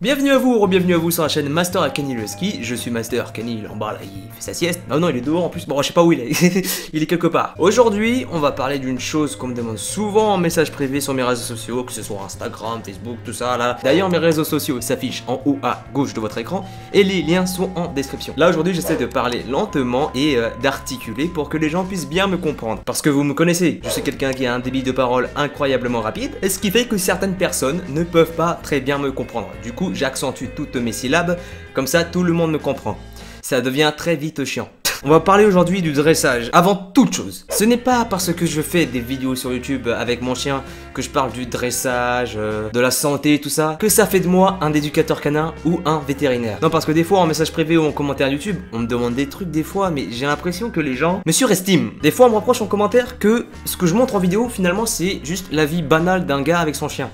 Bienvenue à vous sur la chaîne Master Kenny le ski. Je suis Master Kenny, il est en bas là, il fait sa sieste. Non, il est dehors en plus. Bon, je sais pas où il est. Il est quelque part. Aujourd'hui, on va parler d'une chose qu'on me demande souvent en message privé sur mes réseaux sociaux, que ce soit Instagram, Facebook, tout ça là. D'ailleurs, mes réseaux sociaux s'affichent en haut à gauche de votre écran et les liens sont en description. Là, aujourd'hui, j'essaie de parler lentement et d'articuler pour que les gens puissent bien me comprendre. Parce que vous me connaissez, je suis quelqu'un qui a un débit de parole incroyablement rapide, et ce qui fait que certaines personnes ne peuvent pas très bien me comprendre. Du coup, j'accentue toutes mes syllabes, comme ça tout le monde me comprend. Ça devient très vite chiant. On va parler aujourd'hui du dressage. Avant toute chose, ce n'est pas parce que je fais des vidéos sur YouTube avec mon chien que je parle du dressage, de la santé, tout ça, que ça fait de moi un éducateur canin ou un vétérinaire. Non, parce que des fois en message privé ou en commentaire YouTube, on me demande des trucs des fois, mais j'ai l'impression que les gens me surestiment. Des fois on me reproche en commentaire que ce que je montre en vidéo finalement c'est juste la vie banale d'un gars avec son chien.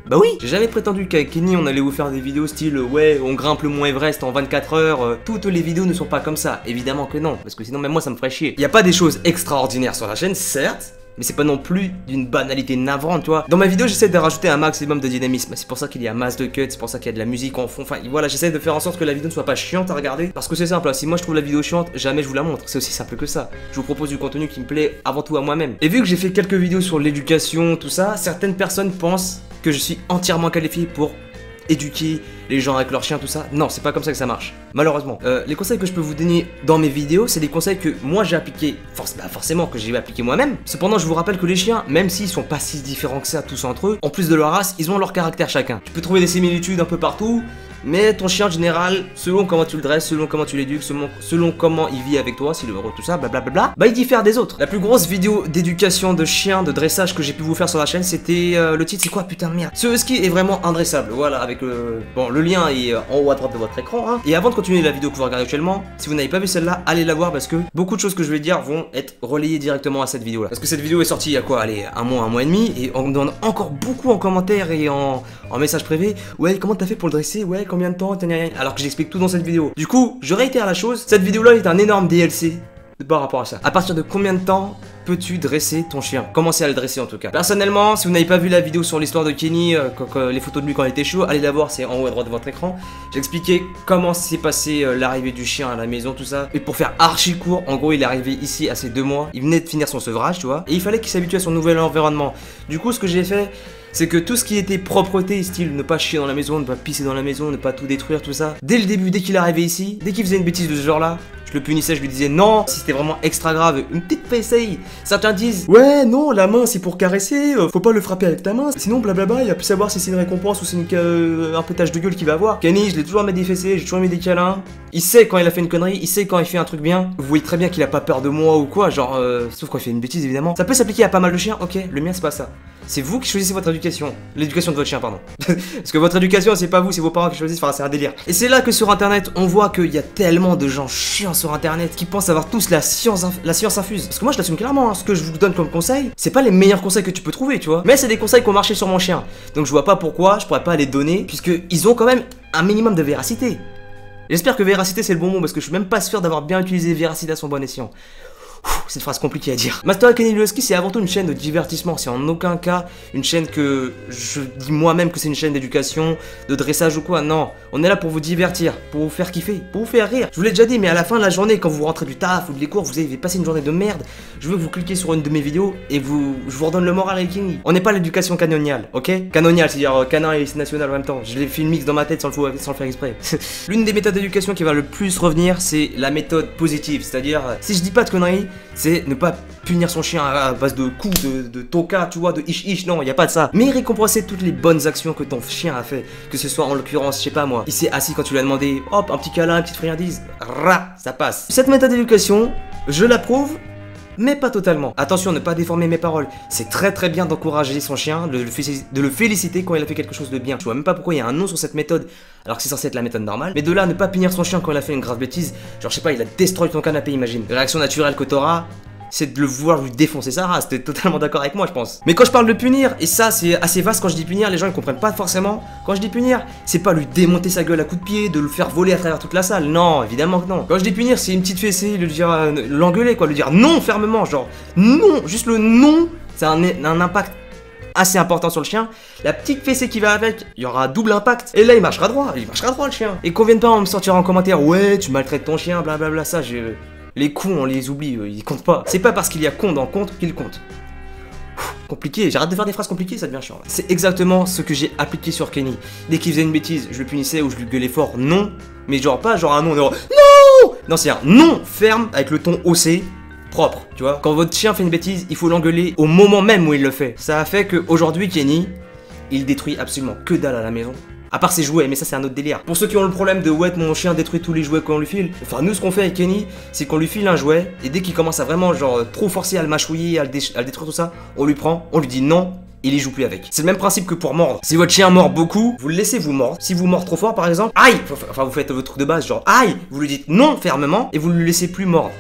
Bah oui, j'ai jamais prétendu qu'avec Kenny on allait vous faire des vidéos style ouais on grimpe le mont Everest en 24 heures, toutes les vidéos ne sont pas comme ça, évidemment que non, parce que sinon même moi ça me ferait chier. Y a pas des choses extraordinaires sur la chaîne, certes, mais c'est pas non plus d'une banalité navrante, tu vois. Dans ma vidéo j'essaie de rajouter un maximum de dynamisme, c'est pour ça qu'il y a masse de cuts, c'est pour ça qu'il y a de la musique en fond, enfin voilà, j'essaie de faire en sorte que la vidéo ne soit pas chiante à regarder, parce que c'est simple, si moi je trouve la vidéo chiante, jamais je vous la montre, c'est aussi simple que ça. Je vous propose du contenu qui me plaît avant tout à moi-même. Et vu que j'ai fait quelques vidéos sur l'éducation, tout ça, certaines personnes pensent que je suis entièrement qualifié pour éduquer les gens avec leurs chiens, tout ça. Non, c'est pas comme ça que ça marche, malheureusement. Les conseils que je peux vous donner dans mes vidéos, c'est des conseils que moi j'ai appliqués, forcément que j'ai appliqué moi-même. Cependant, je vous rappelle que les chiens, même s'ils sont pas si différents que ça tous entre eux, en plus de leur race, ils ont leur caractère chacun. Tu peux trouver des similitudes un peu partout, mais ton chien en général, selon comment tu le dresses, selon comment tu l'éduques, selon comment il vit avec toi, s'il est heureux, tout ça, blablabla, bah il diffère des autres. La plus grosse vidéo d'éducation de chiens, de dressage que j'ai pu vous faire sur la chaîne, c'était le titre, c'est quoi, putain de merde. Ce husky est vraiment indressable, voilà, avec bon, le lien est en haut à droite de votre écran, hein. Et avant de continuer la vidéo que vous regardez actuellement, si vous n'avez pas vu celle-là, allez la voir parce que beaucoup de choses que je vais dire vont être relayées directement à cette vidéo-là. Parce que cette vidéo est sortie il y a quoi, allez, un mois et demi, et on me demande encore beaucoup en commentaire et en message privé, ouais, comment t'as fait pour le dresser, ouais, combien de temps, alors que j'explique tout dans cette vidéo. Du coup, je réitère la chose, cette vidéo-là est un énorme DLC par rapport à ça. À partir de combien de temps peux-tu dresser ton chien? Commencer à le dresser en tout cas. Personnellement, si vous n'avez pas vu la vidéo sur l'histoire de Kenny, les photos de lui quand il était chaud, allez la voir, c'est en haut à droite de votre écran. J'ai expliqué comment s'est passé l'arrivée du chien à la maison, tout ça. Et pour faire archi court, en gros, il est arrivé ici à ses 2 mois. Il venait de finir son sevrage, tu vois. Et il fallait qu'il s'habitue à son nouvel environnement. Du coup, ce que j'ai fait, c'est que tout ce qui était propreté, style ne pas chier dans la maison, ne pas pisser dans la maison, ne pas tout détruire, tout ça, dès le début, dès qu'il est arrivé ici, dès qu'il faisait une bêtise de ce genre-là, je le punissais, je lui disais non, si c'était vraiment extra grave, une petite essaye. Certains disent ouais, non, la main c'est pour caresser, faut pas le frapper avec ta main, sinon blablabla, il a pu savoir si c'est une récompense ou c'est un pétage de gueule qu'il va avoir. Kenny, je l'ai toujours mis des fessées, j'ai toujours mis des câlins. Il sait quand il a fait une connerie, il sait quand il fait un truc bien. Vous voyez très bien qu'il a pas peur de moi ou quoi, genre, sauf quand il fait une bêtise évidemment. Ça peut s'appliquer à pas mal de chiens, ok, le mien c'est pas ça. C'est vous qui choisissez votre éducation. L'éducation de votre chien, pardon. Parce que votre éducation, c'est pas vous, c'est vos parents qui choisissent. Enfin, c'est un délire. Et c'est là que sur internet, on voit qu'il y a tellement de gens chiants sur internet qui pensent avoir tous la science infuse. Parce que moi, je l'assume clairement. Hein. Ce que je vous donne comme conseil, c'est pas les meilleurs conseils que tu peux trouver, tu vois. Mais c'est des conseils qui ont marché sur mon chien. Donc je vois pas pourquoi je pourrais pas les donner, puisqu'ils ont quand même un minimum de véracité. J'espère que véracité, c'est le bon mot, parce que je suis même pas sûr d'avoir bien utilisé véracité à son bon escient. C'est une phrase compliquée à dire. Master Kenny le ski, c'est avant tout une chaîne de divertissement. C'est en aucun cas une chaîne que je dis moi-même que c'est une chaîne d'éducation, de dressage ou quoi. Non, on est là pour vous divertir, pour vous faire kiffer, pour vous faire rire. Je vous l'ai déjà dit, mais à la fin de la journée, quand vous rentrez du taf ou des cours, vous avez passé une journée de merde. Je veux que vous cliquiez sur une de mes vidéos et je vous redonne le moral avec Kenny. On n'est pas l'éducation canoniale, ok? Canoniale, c'est-à-dire canin et national en même temps. Je l'ai fait une mix dans ma tête sans le faire exprès. L'une des méthodes d'éducation qui va le plus revenir, c'est la méthode positive. C'est-à-dire, si je dis pas de conneries, c'est ne pas punir son chien à base de coups, de toka, tu vois, de ish, non, y a pas de ça. Mais récompenser toutes les bonnes actions que ton chien a fait. Que ce soit en l'occurrence, je sais pas moi, il s'est assis quand tu lui as demandé, hop, un petit câlin, une petite friandise, ça passe. Cette méthode d'éducation, je l'approuve, mais pas totalement. Attention, ne pas déformer mes paroles. C'est très bien d'encourager son chien, de le féliciter quand il a fait quelque chose de bien. Je vois même pas pourquoi il y a un nom sur cette méthode, alors que c'est censé être la méthode normale. Mais de là, ne pas punir son chien quand il a fait une grave bêtise, genre je sais pas, il a destroy ton canapé, imagine. La réaction naturelle que t'auras, c'est de le vouloir lui défoncer sa race. T'es totalement d'accord avec moi, je pense. Mais quand je parle de punir, et ça c'est assez vaste, quand je dis punir, les gens ils comprennent pas forcément. Quand je dis punir, c'est pas lui démonter sa gueule à coups de pied, de le faire voler à travers toute la salle. Non, évidemment que non. Quand je dis punir, c'est une petite fessée, lui dire l'engueuler quoi, lui dire non fermement, genre non, juste le non, ça a un impact assez important sur le chien, la petite fessée qui va avec, il y aura double impact. Et là, il marchera droit le chien. Et qu'on vienne pas me sortir en commentaire, ouais, tu maltraites ton chien, blablabla, ça, les cons, on les oublie, ils comptent pas. C'est pas parce qu'il y a con dans compte qu'ils comptent. Compliqué, j'arrête de faire des phrases compliquées, ça devient chiant. C'est exactement ce que j'ai appliqué sur Kenny. Dès qu'il faisait une bêtise, je le punissais ou je lui gueulais fort, non. Mais genre pas genre un non, non, non, c'est un non ferme avec le ton haussé. Propre, tu vois. Quand votre chien fait une bêtise, il faut l'engueuler au moment même où il le fait. Ça a fait qu'aujourd'hui, Kenny, il détruit absolument que dalle à la maison. À part ses jouets, mais ça c'est un autre délire. Pour ceux qui ont le problème de ouais, mon chien détruit tous les jouets qu'on lui file, enfin nous ce qu'on fait avec Kenny, c'est qu'on lui file un jouet, et dès qu'il commence à vraiment genre trop forcer à le mâchouiller, à le détruire tout ça, on lui prend, on lui dit non, il y joue plus avec. C'est le même principe que pour mordre. Si votre chien mord beaucoup, vous le laissez vous mordre. Si vous mord trop fort par exemple, aïe, enfin vous faites votre truc de base genre aïe, vous lui dites non fermement, et vous ne le laissez plus mordre.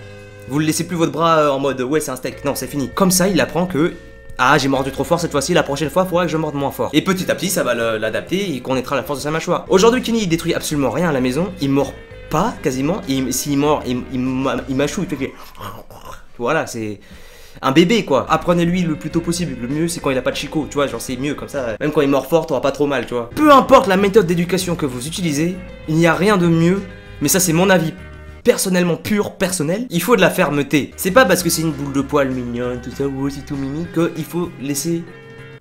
Vous ne laissez plus votre bras en mode ouais c'est un steak, non c'est fini. Comme ça il apprend que ah j'ai mordu trop fort cette fois-ci, la prochaine fois il faudra que je morde moins fort. Et petit à petit ça va l'adapter et connaîtra la force de sa mâchoire. Aujourd'hui Kenny il détruit absolument rien à la maison, il mord pas quasiment, et s'il mord il mâchouille, il fait que... Voilà c'est... un bébé quoi. Apprenez-lui le plus tôt possible. Le mieux c'est quand il a pas de chicot, tu vois, genre c'est mieux comme ça. Même quand il mord fort, t'auras pas trop mal, tu vois. Peu importe la méthode d'éducation que vous utilisez, il n'y a rien de mieux, mais ça c'est mon avis personnellement personnel, il faut de la fermeté. C'est pas parce que c'est une boule de poil mignonne, tout ça, ou c'est tout mimi, qu'il faut laisser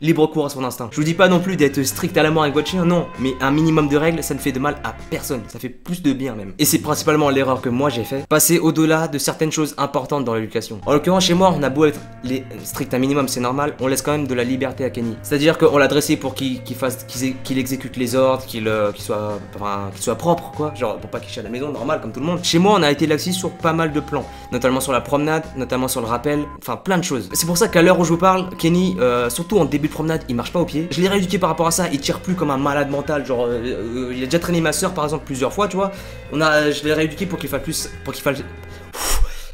libre cours à son instinct. Je vous dis pas non plus d'être strict à la mort avec votre chien, non, mais un minimum de règles, ça ne fait de mal à personne, ça fait plus de bien même. Et c'est principalement l'erreur que moi j'ai fait, passer au-delà de certaines choses importantes dans l'éducation. En l'occurrence chez moi, on a beau être strict un minimum, c'est normal, on laisse quand même de la liberté à Kenny. C'est-à-dire qu'on l'a dressé pour qu'il exécute les ordres, qu'il soit propre quoi, genre pour pas qu'il chie à la maison, normal comme tout le monde. Chez moi, on a été laxiste sur pas mal de plans, notamment sur la promenade, notamment sur le rappel, enfin plein de choses. C'est pour ça qu'à l'heure où je vous parle, Kenny, surtout en début de promenade, il marche pas au pied. Je l'ai rééduqué par rapport à ça, il tire plus comme un malade mental, genre il a déjà traîné ma soeur par exemple plusieurs fois, tu vois. Je l'ai rééduqué pour qu'il fasse plus,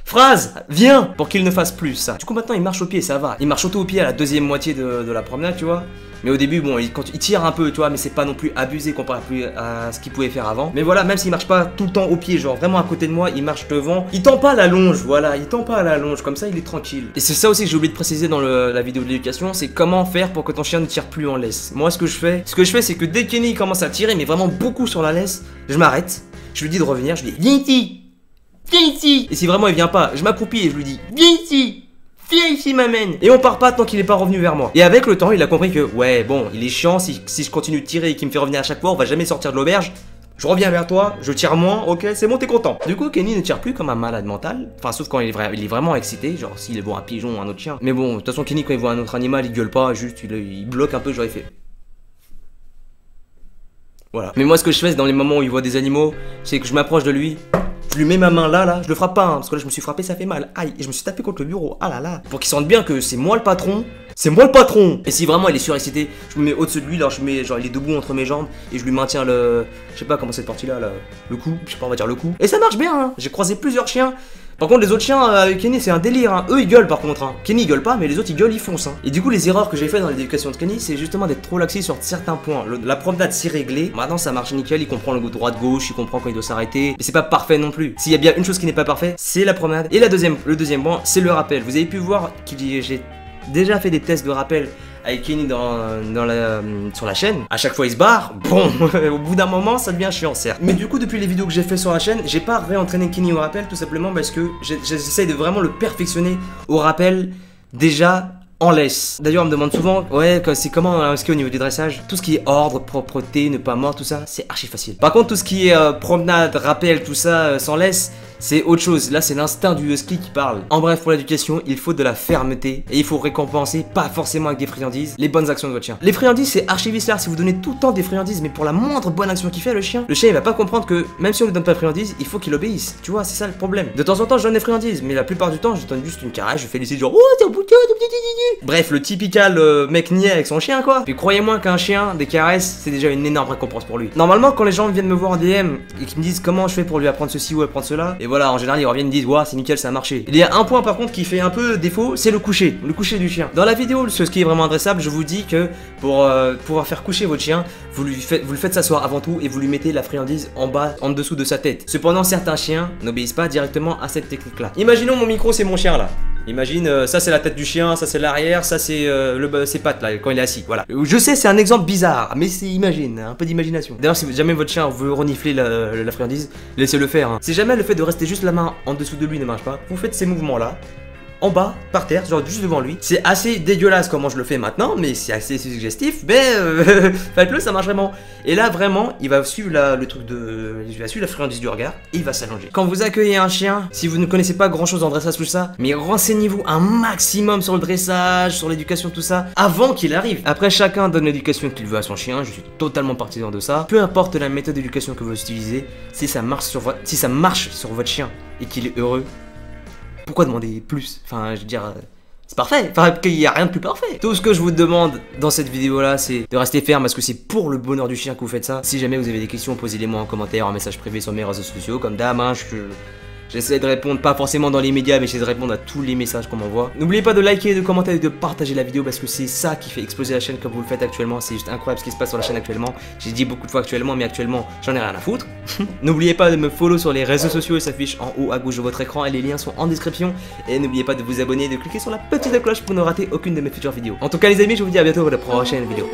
phrase, viens, pour qu'il ne fasse plus ça. Du coup maintenant il marche au pied, ça va. Il marche auto au pied à la deuxième moitié de la promenade, tu vois. Mais au début, bon, il tire un peu, tu vois, mais c'est pas non plus abusé comparé à ce qu'il pouvait faire avant. Mais voilà, même s'il marche pas tout le temps au pied, genre vraiment à côté de moi, il marche devant. Il tend pas à la longe, voilà, il tend pas à la longe, comme ça il est tranquille. Et c'est ça aussi que j'ai oublié de préciser dans la vidéo de l'éducation, c'est comment faire pour que ton chien ne tire plus en laisse. Moi, ce que je fais, c'est que dès que Kenny commence à tirer, mais vraiment beaucoup sur la laisse, je m'arrête, je lui dis de revenir, je lui dis, viens ici, viens ici. Et si vraiment il vient pas, je m'accroupis et je lui dis, viens ici. Viens ici m'amène. Et on part pas tant qu'il est pas revenu vers moi. Et avec le temps il a compris que ouais bon il est chiant, si je continue de tirer et qu'il me fait revenir à chaque fois on va jamais sortir de l'auberge. Je reviens vers toi, je tire moins, ok c'est bon t'es content. Du coup Kenny ne tire plus comme un malade mental. Enfin sauf quand il est vraiment excité, genre s'il voit un pigeon ou un autre chien. Mais bon de toute façon Kenny quand il voit un autre animal il gueule pas, juste il bloque un peu, genre il fait... Voilà. Mais moi ce que je fais dans les moments où il voit des animaux, c'est que je m'approche de lui. Je lui mets ma main là, je le frappe pas, hein, parce que là je me suis frappé, ça fait mal. Aïe, et je me suis tapé contre le bureau, ah là là. Pour qu'il sente bien que c'est moi le patron, c'est moi le patron. Et si vraiment il est surexcité, je me mets au-dessus de lui, là je mets, genre il est debout entre mes jambes, et je lui maintiens le... Je sais pas comment cette partie là, le cou, je sais pas on va dire le cou. Et ça marche bien, hein. J'ai croisé plusieurs chiens. Par contre les autres chiens avec Kenny c'est un délire, hein. Eux ils gueulent par contre, hein. Kenny il gueule pas mais les autres ils gueulent, ils foncent, hein. Et du coup les erreurs que j'ai fait dans l'éducation de Kenny c'est justement d'être trop laxé sur certains points. La promenade c'est réglé, maintenant ça marche nickel, il comprend le droite-gauche, il comprend quand il doit s'arrêter. Mais c'est pas parfait non plus. S'il y a bien une chose qui n'est pas parfait, c'est la promenade. Et le deuxième point c'est le rappel. Vous avez pu voir que j'ai déjà fait des tests de rappel avec Kenny sur la chaîne. À chaque fois il se barre, bon, au bout d'un moment ça devient chiant certes. Mais du coup depuis les vidéos que j'ai fait sur la chaîne, j'ai pas réentraîné Kenny au rappel tout simplement parce que j'essaye de vraiment le perfectionner au rappel déjà en laisse. D'ailleurs on me demande souvent, ouais c'est comment un husky au niveau du dressage. Tout ce qui est ordre, propreté, ne pas mordre, tout ça, c'est archi facile. Par contre tout ce qui est promenade, rappel, tout ça sans laisse, c'est autre chose, là c'est l'instinct du husky qui parle. En bref, pour l'éducation, il faut de la fermeté et il faut récompenser, pas forcément avec des friandises, les bonnes actions de votre chien. Les friandises c'est archi vicelard, si vous donnez tout le temps des friandises, mais pour la moindre bonne action qu'il fait le chien il va pas comprendre que même si on lui donne pas de friandises, il faut qu'il obéisse, tu vois, c'est ça le problème. De temps en temps je donne des friandises, mais la plupart du temps je donne juste une caresse, je félicite genre oh t'es un bouton, bref, le typical mec niais avec son chien quoi. Puis croyez-moi qu'un chien, des caresses, c'est déjà une énorme récompense pour lui. Normalement quand les gens viennent me voir en DM et qu'ils me disent comment je fais pour lui apprendre ceci ou apprendre cela, et voilà, en général ils reviennent et disent waouh c'est nickel ça a marché. Il y a un point par contre qui fait un peu défaut, c'est le coucher du chien. Dans la vidéo ce qui est vraiment adressable, je vous dis que pour pouvoir faire coucher votre chien, vous le faites s'asseoir avant tout et vous lui mettez la friandise en bas, en dessous de sa tête. Cependant, certains chiens n'obéissent pas directement à cette technique-là. Imaginons mon micro, c'est mon chien là. Imagine, ça c'est la tête du chien, ça c'est l'arrière, ça c'est ses pattes là, quand il est assis, voilà. Je sais, c'est un exemple bizarre, mais imagine, un peu d'imagination. D'ailleurs, si jamais votre chien veut renifler la friandise, laissez-le faire. Hein. Si jamais le fait de rester juste la main en dessous de lui ne marche pas, vous faites ces mouvements-là. En bas, par terre, genre juste devant lui. C'est assez dégueulasse comment je le fais maintenant, mais c'est assez suggestif, mais faites-le, ça marche vraiment. Et là, vraiment, il va suivre le truc de... Il va suivre la friandise du regard, et il va s'allonger. Quand vous accueillez un chien, si vous ne connaissez pas grand-chose en dressage, tout ça, mais renseignez-vous un maximum sur le dressage, sur l'éducation, tout ça, avant qu'il arrive. Après, chacun donne l'éducation qu'il veut à son chien, je suis totalement partisan de ça. Peu importe la méthode d'éducation que vous utilisez, si ça marche sur votre chien et qu'il est heureux, pourquoi demander plus? Enfin, je veux dire, c'est parfait. Enfin, il n'y a rien de plus parfait. Tout ce que je vous demande dans cette vidéo-là, c'est de rester ferme parce que c'est pour le bonheur du chien que vous faites ça. Si jamais vous avez des questions, posez-les-moi en commentaire, en message privé sur mes réseaux sociaux. Comme d'hab, hein, j'essaie de répondre, pas forcément dans les médias, mais j'essaie de répondre à tous les messages qu'on m'envoie. N'oubliez pas de liker, de commenter et de partager la vidéo parce que c'est ça qui fait exploser la chaîne comme vous le faites actuellement. C'est juste incroyable ce qui se passe sur la chaîne actuellement. J'ai dit beaucoup de fois actuellement, mais actuellement, j'en ai rien à foutre. N'oubliez pas de me follow sur les réseaux sociaux, ils s'affichent en haut à gauche de votre écran et les liens sont en description. Et n'oubliez pas de vous abonner et de cliquer sur la petite cloche pour ne rater aucune de mes futures vidéos. En tout cas les amis, je vous dis à bientôt pour la prochaine vidéo.